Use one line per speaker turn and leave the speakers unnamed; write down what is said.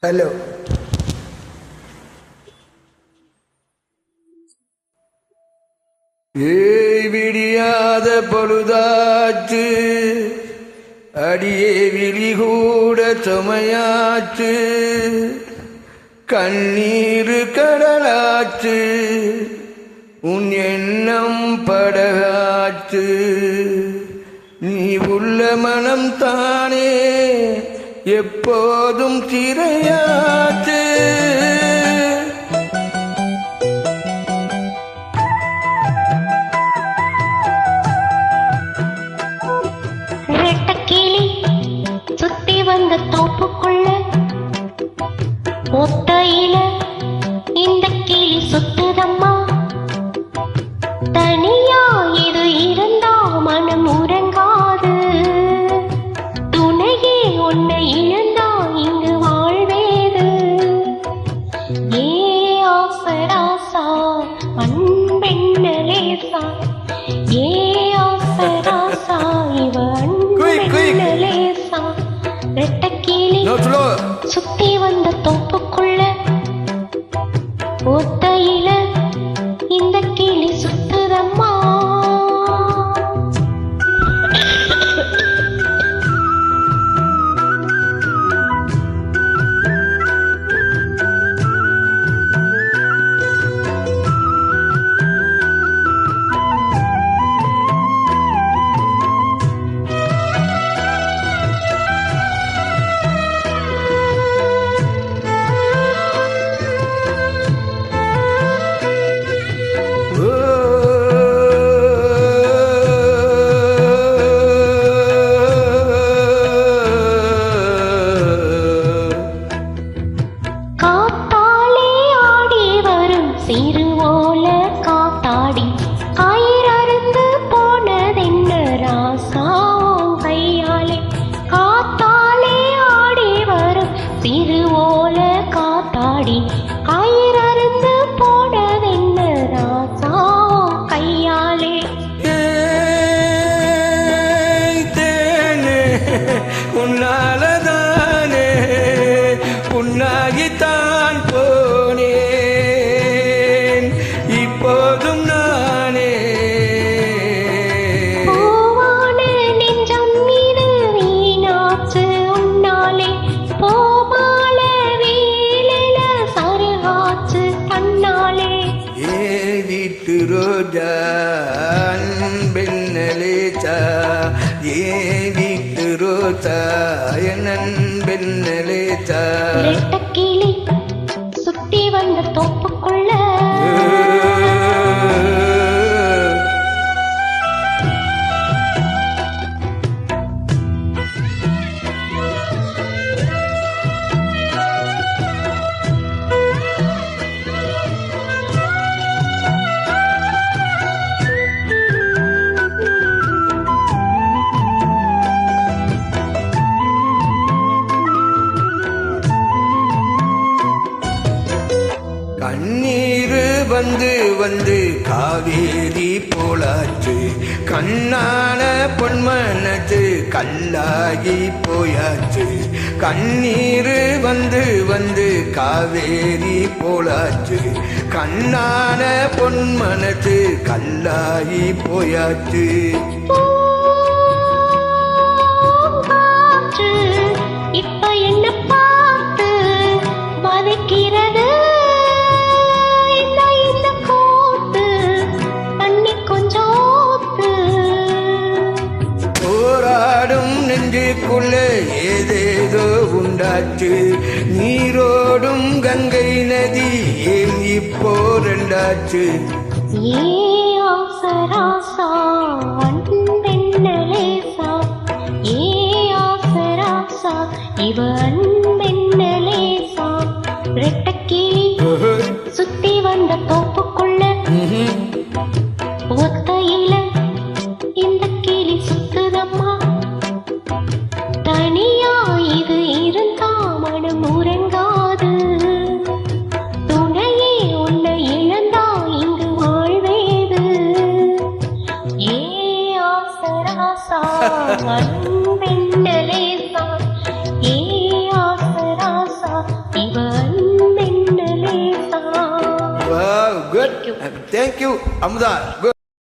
Hello. ஏய் விடியாத பொழுதாச்சு, அடியே விழி கூட சுமையாச்சு, கண்ணீர் கடலாச்சு, உன் எண்ணம் படகாச்சு, நீ உள்ள மனம் தானே எப்போதும் சிறையாச்சு.
ரெட்டக்கிளி சுத்தி வந்த தோப்புக்குள்ள ஒத்தையில இந்த கிளி சுத்துதம்மா. தனியா இது இருந்தா மனம் உறங்காது, துணையே உன்னை இழந்தா இங்கு வாழ்வேது. ஏ ஆசராசா அன்பெண்ணலேசா, ஏ ஆசராசா இவ அன்பெண்ணலேசா. ரெட்டக்கிளி சுத்தி வந்த தோப்புக்குள்ள ஒத்தையில இந்த கிளி சுத்துதம்மா. சிறுவோல காத்தாடி கயிறறுந்து போனதென்ன ராசா கையாலே, காத்தாலே ஆடி வரும் சிறுவோல காத்தாடி கயிறறுந்து போனதென்ன ராசா கையாலே.
தேனே உன்னாலதானே புன்னாகித்தான் போனே, இப்போதும் நானே
போவான நெஞ்சம் மீது வீணாச்சு உன்னாலே, போமால வீழில சருகாச்சு கண்ணாலே.
ஏ வீட்டு ரோஜா அன்பெண்ணலேச்சா, ஏ வீட்டு ரோஜா என் அன்பெண்ணலேச்சா.
ரெட்டக்கிளி சுத்தி வந்த தோப்புக்குள்ள
கண்ணீரு வந்து வந்து காவேரி போலாச்சு, கண்ணான பொன்மனது கல்லாகி போயாச்சு. கண்ணீரு வந்து வந்து காவேரி போலாச்சு, கண்ணான பொன்மனது கல்லாகி போயாச்சு.
இப்ப என்ன பார்த்து வதைக்கிறது இந்த கோத்து, தண்ணி கொஞ்சம்
போராடும் நெஞ்சுக்குள்ள ஏதேதோ உண்டாச்சு, நீரோடும் கங்கை நதி ஏன் இப்போ ரெண்டாச்சு.
ஏ ஆசராசா அன்பெண்ணலேசா, ஏ ஆசராசா இவ அன்பெண்ணலேசா. ரெட்டக்கிளி சுத்தி வந்த தோப்புக்குள்ள ஒத்தையில இந்த கிளி சுத்துதம்மா. தனியா இது இருந்தா மனம் உறங்காது, துணையே உன்னை இழந்தா இங்கு வாழ்வேது. ஏ ஆசராசா அன்பெண்ணலேசா, ஏ ஆசராசா தேங்க்யூ
தேங்க்யூ அமுதா. Good.